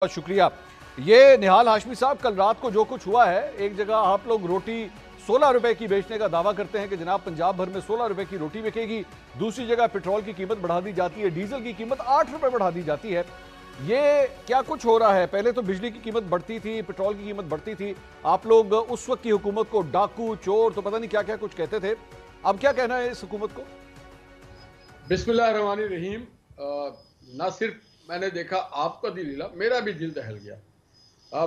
बहुत शुक्रिया। ये निहाल हाशमी साहब, कल रात को जो कुछ हुआ है, एक जगह आप लोग रोटी 16 रुपए की बेचने का दावा करते हैं कि जनाब पंजाब भर में 16 रुपए की रोटी बिकेगी, दूसरी जगह पेट्रोल की कीमत बढ़ा दी जाती है, डीजल की कीमत 8 रुपए बढ़ा दी जाती है। ये क्या कुछ हो रहा है? पहले तो बिजली की कीमत बढ़ती थी, पेट्रोल की कीमत बढ़ती थी, आप लोग उस वक्त की हुकूमत को डाकू, चोर, तो पता नहीं क्या क्या कुछ कहते थे। अब क्या कहना है इस हुकूमत को? बिस्मिल्लाहिर्रहमानिर्रहीम। ना सिर्फ मैंने देखा आपका दिल हिला, मेरा भी दिल दहल गया।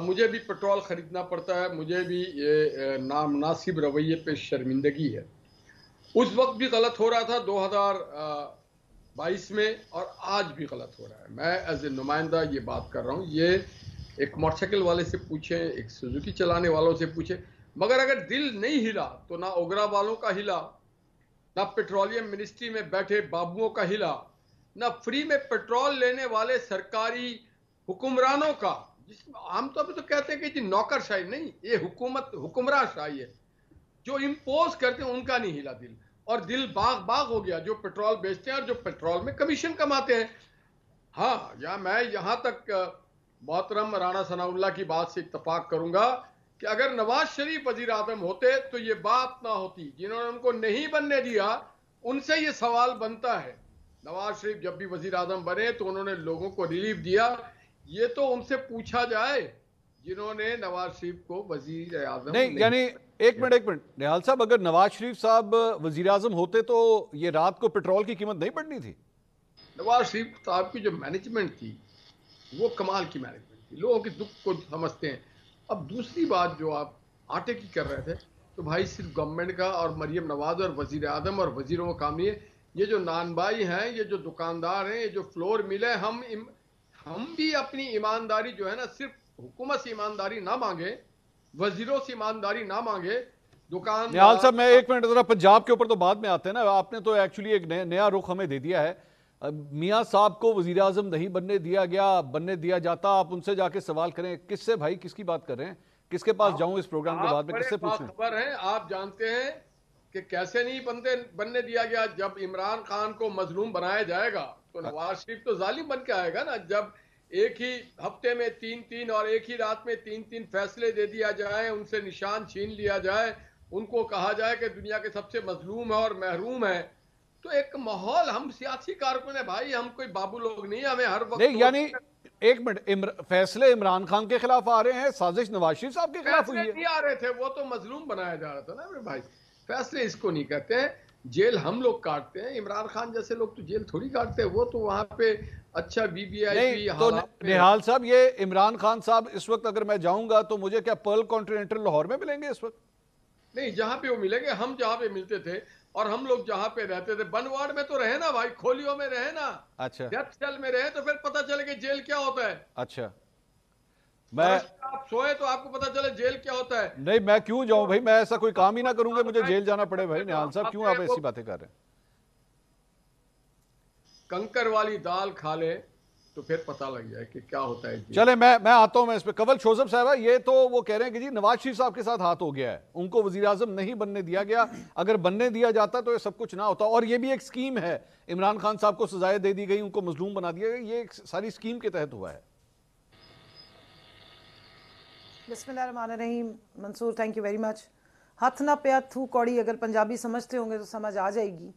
मुझे भी पेट्रोल खरीदना पड़ता है, मुझे भी ये नामुनासिब रवैये पे शर्मिंदगी है। उस वक्त भी गलत हो रहा था 2022 में, और आज भी गलत हो रहा है। मैं एज ए नुमाइंदा ये बात कर रहा हूँ। ये एक मोटरसाइकिल वाले से पूछे, एक सुजुकी चलाने वालों से पूछे, मगर अगर दिल नहीं हिला तो ना ओगरा वालों का हिला, ना पेट्रोलियम मिनिस्ट्री में बैठे बाबुओं का हिला, ना फ्री में पेट्रोल लेने वाले सरकारी हुक्मरानों का, जिसमें आमतौर पर तो कहते हैं कि जी नौकरशाही नहीं, ये हुक्मरानशाही है, जो इम्पोज करते हैं उनका नहीं हिला दिल। और दिल बाग बाग हो गया जो पेट्रोल बेचते हैं और जो पेट्रोल में कमीशन कमाते हैं। हाँ, मैं यहाँ तक मोहतरम राणा सनाउल्लाह की बात से इत्तफाक करूंगा कि अगर नवाज शरीफ वजीर आजम होते तो ये बात ना होती। जिन्होंने उनको नहीं बनने दिया, उनसे ये सवाल बनता है। नवाज शरीफ जब भी वजीर आजम बने तो उन्होंने लोगों को रिलीफ दिया, ये तो उनसे पूछा जाए जिन्होंने नवाज शरीफ को वजीर आजम नहीं, यानी एक मिनट निहाल साहब, अगर नवाज शरीफ साहब वजीर आजम होते तो ये रात को पेट्रोल की कीमत नहीं बढ़नी थी? नवाज शरीफ साहब की जो मैनेजमेंट थी वो कमाल की मैनेजमेंट थी, लोगों के दुख को समझते हैं। अब दूसरी बात जो आप आटे की कर रहे थे, तो भाई सिर्फ गवर्नमेंट का और मरियम नवाज और वजीर आजम और वजीरों का काम नहीं है। ये जो नानबाई हैं, ये जो दुकानदार हैं, ये जो फ्लोर मिल है, हम भी अपनी ईमानदारी जो है ना, सिर्फ हुकूमत से ईमानदारी ना मांगे, वजीरों से ईमानदारी ना मांगे, दुकानदार। निहाल साहब, मैं एक मिनट, जरा पंजाब के ऊपर तो बाद में आते हैं ना। आपने तो एक्चुअली एक नया रुख हमें दे दिया है। मियाँ साहब को वजीर आजम नहीं बनने दिया गया, बनने दिया जाता, आप उनसे जाके सवाल करें। किससे भाई, किसकी बात कर रहे हैं? किसके पास जाऊं इस प्रोग्राम के बाद में, किससे पूछूं? खबर है, आप जानते हैं कि कैसे नहीं बनने दिया गया। जब इमरान खान को मजलूम बनाया जाएगा तो नवाज शरीफ तो जालिम बन के आएगा ना। जब एक ही हफ्ते में 3-3 और एक ही रात में 3-3 फैसले दे दिया जाए, उनसे निशान छीन लिया जाए, उनको कहा जाए कि दुनिया के सबसे मजलूम है और महरूम है, तो एक माहौल। हम सियासी कारकुन है भाई, हम कोई बाबू लोग नहीं, हमें हर वक्त नहीं, यानी एक मिनट, फैसले इमरान खान के खिलाफ आ रहे हैं, साजिश नवाज शरीफ साहब के खिलाफ हुई है? नहीं आ रहे थे, वो तो मजलूम बनाया जा रहा था ना मेरे भाई। फैसले इसको नहीं कहते हैं, जेल हम लोग काटते हैं। इमरान खान जैसे लोग तो जेल थोड़ी काटते हैं, वो तो वहां पे अच्छा वीवीआईपी तो निहाल साहब, ये इमरान खान साहब इस वक्त अगर मैं जाऊंगा तो मुझे क्या पर्ल कॉन्टिनेंटल लाहौर में मिलेंगे इस वक्त? नहीं, जहां पे वो मिलेंगे। हम जहां पे मिलते थे और हम लोग जहां पे रहते थे, बनवाड़ में तो रहे ना भाई, खोलियों में रहे ना, अच्छा, डेथ सेल में रहे, तो फिर पता चले कि जेल क्या होता है। अच्छा। मैं आप सोए तो आपको पता चले जेल क्या होता है। नहीं, मैं क्यों जाऊं भाई? मैं ऐसा कोई काम ही ना करूंगा, मुझे जेल जाना पड़े भाई। निहाल साहब, क्यों आप ऐसी बातें कर रहे हैं? कंकर वाली दाल खा ले तो फिर पता लग जाए कि क्या होता है। चले, मैं आता हूं। मैं इस पे कंवल शोजब साहब है, ये तो वो कह रहे हैं कि जी नवाज शरीफ साहब के साथ हाथ हो गया है, उनको वजीर आजम नहीं बनने दिया गया, अगर बनने दिया जाता तो ये सब कुछ ना होता। और ये भी एक स्कीम है, इमरान खान साहब को सजाएं दे दी गई, उनको मजलूम बना दिया गया, ये एक सारी स्कीम के तहत हुआ है। बिस्मिल्लाहिर्रहमानिर्रहीम। Mansoor, thank you very much. हथ ना प्या थू कौड़ी अगर पंजाबी समझते होंगे तो समझ आ जाएगी।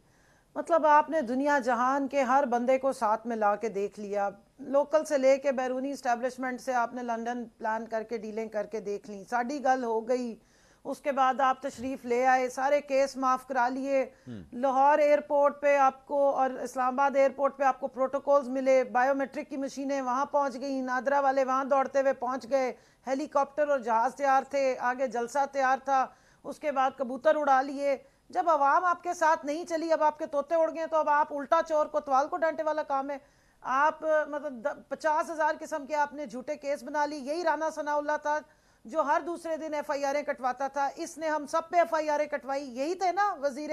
मतलब आपने दुनिया जहान के हर बंदे को साथ में ला के देख लिया, लोकल से लेके बैरूनी इस्टेब्लिशमेंट से आपने लंदन प्लान करके डीलिंग करके देख ली, साड़ी गल हो गई। उसके बाद आप तशरीफ ले आए, सारे केस माफ करा लिए। लाहौर एयरपोर्ट पे आपको और इस्लामाबाद एयरपोर्ट पे आपको प्रोटोकॉल्स मिले, बायोमेट्रिक की मशीनें वहाँ पहुँच गई, नादरा वाले वहाँ दौड़ते हुए पहुँच गए, हेलीकॉप्टर और जहाज़ तैयार थे, आगे जलसा तैयार था, उसके बाद कबूतर उड़ा लिए। जब आवाम आपके साथ नहीं चली, अब आपके तोते उड़ गए, तो अब आप उल्टा चोर कोतवाल को डांटे वाला काम है। आप मतलब 50,000 किस्म के आपने झूठे केस बना ली। यही राना सनाउल्लाह था जो हर दूसरे दिन FIR कटवाता था, इसने हम सब पे FIR कटवाई। यही थे ना वजीर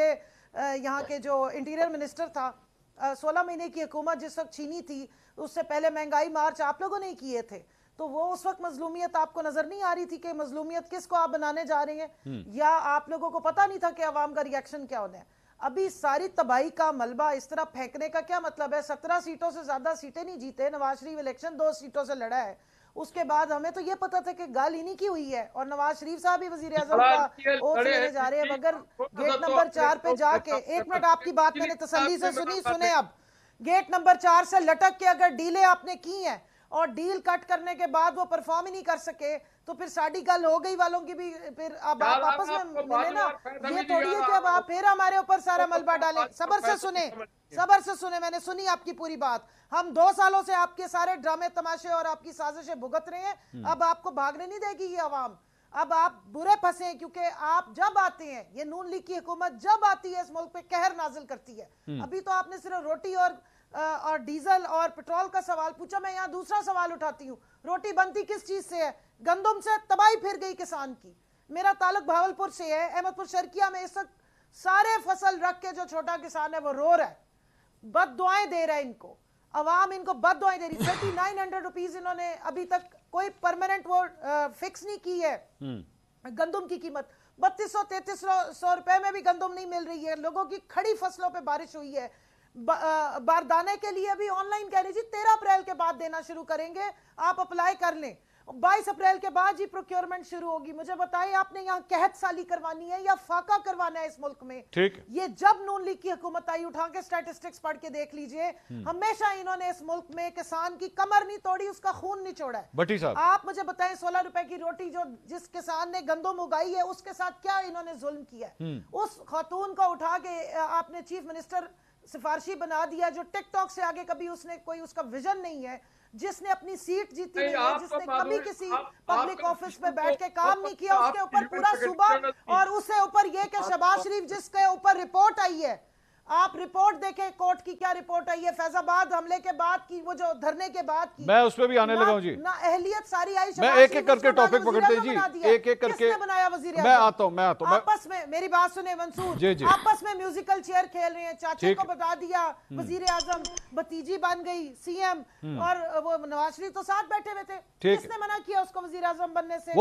यहाँ के जो इंटीरियर मिनिस्टर था। 16 महीने की हुकूमत जिस वक्त छीनी थी, उससे पहले महंगाई मार्च आप लोगों ने किए थे, तो वो उस वक्त मजलूमियत आपको नजर नहीं आ रही थी कि मजलूमियत किसको आप बनाने जा रहे हैं, या आप लोगों को पता नहीं था कि अवाम का रिएक्शन क्या होना है? अभी सारी तबाही का मलबा इस तरह फेंकने का क्या मतलब है? 17 सीटों से ज्यादा सीटें नहीं जीते नवाज शरीफ, इलेक्शन 2 सीटों से लड़ा है, उसके बाद हमें तो ये पता था कि गाल इन्हीं की हुई है और नवाज शरीफ साहब भी वजीर आजम का ओथ लेने जा रहे हैं। मगर गेट नंबर 4 पे जाके, एक मिनट आपकी बात मैंने तसल्ली से सुनी, सुने अब, गेट नंबर 4 से लटक के अगर डीलें आपने की हैं और डील कट करने के बाद वो परफॉर्म ही नहीं कर सके तो फिर साड़ी गल हो गई वालों की भी, फिर अब आप आपस में मिले ना। ये थोड़ी है कि अब आप फिर हमारे ऊपर सारा मलबा डालें। सबर से सुने, सबर से सुने, मैंने सुनी आपकी पूरी बात। हम 2 सालों से आपके सारे ड्रामे तमाशे और आपकी साजिशें भुगत रहे हैं। अब आपको भागने नहीं देगी ये अवाम। अब आप बुरे फंसे हैं क्योंकि आप जब आते हैं, ये नून लीग की हुकूमत जब आती है इस मुल्क पे कहर नाजिल करती है। अभी तो आपने सिर्फ रोटी और डीजल और पेट्रोल का सवाल पूछा, मैं यहाँ दूसरा सवाल उठाती हूँ। रोटी बनती किस चीज से है? गंदम से। तबाही फिर गई किसान की। मेरा ताल्लुक भावलपुर से है। अहमदपुर शर्किया में इस वक्त सारे फसल रख के जो छोटा किसान है वो रो रहा है, बद दुआएं दे रहा है इनको, अवाम इनको बद दुआएं दे रही। 3900 रुपीज इन्होंने अभी तक कोई परमानेंट वो फिक्स नहीं की है। गंदम की कीमत 3200-3300 रुपए में भी गंदम नहीं मिल रही है। लोगों की खड़ी फसलों पे बारिश हुई है। बारदाने के लिए भी ऑनलाइन कह रही जी 13 अप्रैल के बाद देना शुरू करेंगे, आप अप्लाई कर लें। 22 अप्रैल के बाद जी प्रोक्योरमेंट शुरू होगी। मुझे बताइए, आपने यहाँ कहत साली करवानी है या फाका करवाना है इस मुल्क में? ठीक। ये जब नून लीग की हुकूमत आई, उठा के स्टैटिस्टिक्स पढ़ के देख लीजिए, हमेशा इन्होंने इस मुल्क में किसान की कमर नहीं तोड़ी, उसका खून नहीं छोड़ा है। भट्टी साहब, आप मुझे बताएं, 16 रुपए की रोटी जो जिस किसान ने गंदम उगाई है उसके साथ क्या इन्होंने जुल्म किया है? उस खातून को उठा के आपने चीफ मिनिस्टर सिफारशी बना दिया जो टिकटॉक से आगे कभी उसने कोई उसका विजन नहीं है, जिसने अपनी सीट जीती नहीं है, जिसने कभी किसी पब्लिक ऑफिस पे बैठ के काम नहीं किया, उसके ऊपर पूरा सूबा, और उससे ऊपर ये कि शहबाज शरीफ जिसके ऊपर रिपोर्ट आई है, आप रिपोर्ट देखें कोर्ट की, क्या रिपोर्ट आई है फैजाबाद हमले के बाद की, वो जो धरने के बाद की। मैं उस पे भी आने लगा हूं जी। ना अहलियत सारी आई। मैं एक एक करके टॉपिक पकड़ते जी, एक एक करके बनाया वजीर आज़म? मैं आता हूं। आपस में मेरी बात सुने मंसूर जी, जी। आपस में म्यूजिकल चेयर खेल रहे हैं। चाचे को बता दिया वजीर आजम, भतीजी बन गई सीएम, और वो नवाज शरीफ तो साथ बैठे हुए थे। किसने मना किया उसको वजीर आजम बनने से?